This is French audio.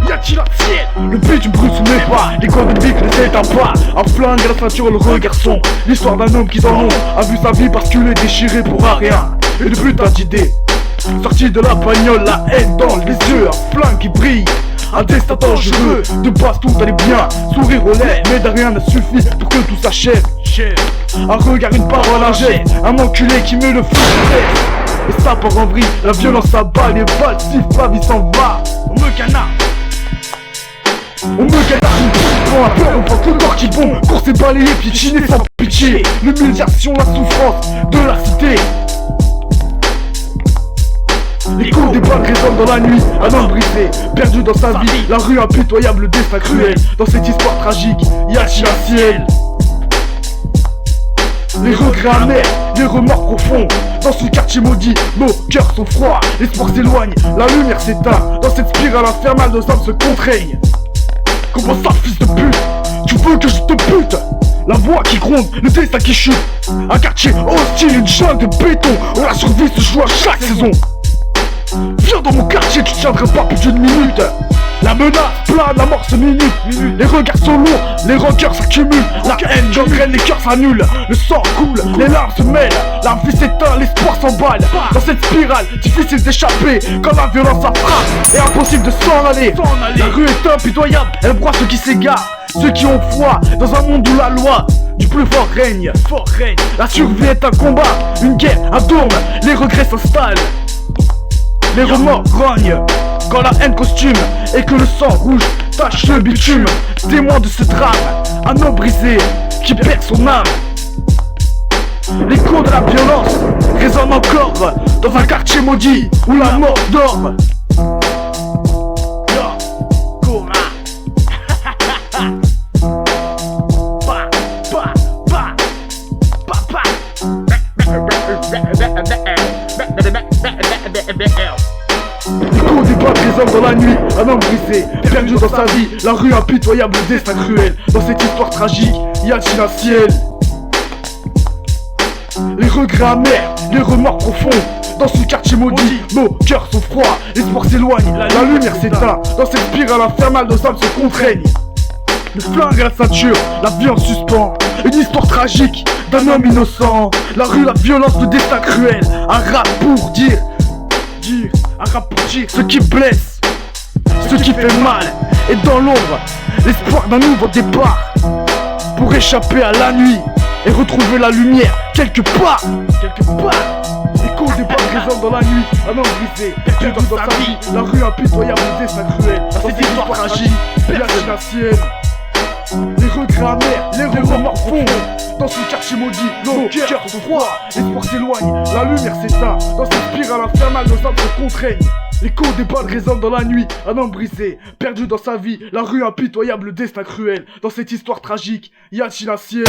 Y'a-t-il un ciel? Le but brûle sous mes pas, les codes de bique ne s'éteint pas. Un flingue à la ceinture, le regard sombre. L'histoire d'un homme qui dans l'ombre a vu sa vie basculer, déchirée pour un rien. Et de putain d'idées, sorti de la bagnole, la haine dans les yeux, un flingue qui brille. Un destin dangereux, de base tout allait bien, sourire aux lèvres, mais de rien n'a suffi pour que tout s'achève. Un regard, une parole, un geste, un enculé qui met le feu sur tête. Et ça part en vrille, la violence s'abat, les balles sifflent, la vie s'en va. On me canard. On me canard, on prend la peur, on prend le corps qui bombe. Course et balayé, piétiné sans pitié. L'humiliation, la souffrance de la cité. Les coups des balles résonnent dans la nuit, un homme brisé, perdu dans sa vie, la rue impitoyable, le destin cruel. Dans cette histoire tragique, y'a-t-il un ciel? Les regrets amers, les remords profonds. Dans ce quartier maudit, nos cœurs sont froids. L'espoir s'éloigne, la lumière s'éteint. Dans cette spirale infernale, nos âmes se contraignent. Comment ça, fils de pute? Tu veux que je te bute? La voix qui gronde, le destin qui chute. Un quartier hostile, une jungle de béton où la survie se joue à chaque saison. Viens dans mon quartier, tu tiendras pas plus d'une minute. La menace plane, la mort se minute. Les regards sont lourds, les rancœurs s'accumulent. La haine gangrène, les cœurs s'annulent. Le sang coule, les larmes se mêlent. La vie s'éteint, l'espoir s'emballe. Dans cette spirale, difficile d'échapper. Quand la violence frappe, et impossible de s'en aller. La rue est impitoyable, elle broie ceux qui s'égarent. Ceux qui ont foi dans un monde où la loi du plus fort règne. La survie est un combat, une guerre, un dôme. Les regrets s'installent, les remords grognent. Quand la haine costume et que le sang rouge tache le bitume. Témoin de ce drame, un homme brisé qui perd son âme. L'écho de la violence résonne encore dans un quartier maudit où la mort dort. L'écho des balles résonne dans la nuit, un homme brisé, perdu dans sa vie, la rue impitoyable, le destin cruel. Dans cette histoire tragique, y'a-t-il un ciel? Les regrets amers, les remords profonds. Dans ce quartier maudit, nos cœurs sont froids. L'espoir s'éloigne, la lumière s'éteint. Dans cette spirale infernale, nos âmes se contraignent. Le flingue à la ceinture, la vie en suspens. Une histoire tragique d'un homme innocent. La rue, la violence, le destin cruel. Un rap pour dire ce qui blesse, ce qui fait mal. Et dans l'ombre, l'espoir d'un nouveau départ. Pour échapper à la nuit et retrouver la lumière quelque part. L'écho des balles résonne dans la nuit, un homme brisé, perdu dans sa vie, la rue impitoyable, le destin cruel. Dans cette histoire tragique, y'a-t-il un ciel? Les regrets amers, les remords fondent. Dans ce quartier maudit, nos cœurs sont froids. L'espoir s'éloigne, la lumière s'éteint. Dans cette spirale infernale, nos âmes se contraignent. L'écho des balles résonne dans la nuit, un homme brisé, perdu dans sa vie, la rue impitoyable, le destin cruel. Dans cette histoire tragique, y a-t-il un ciel?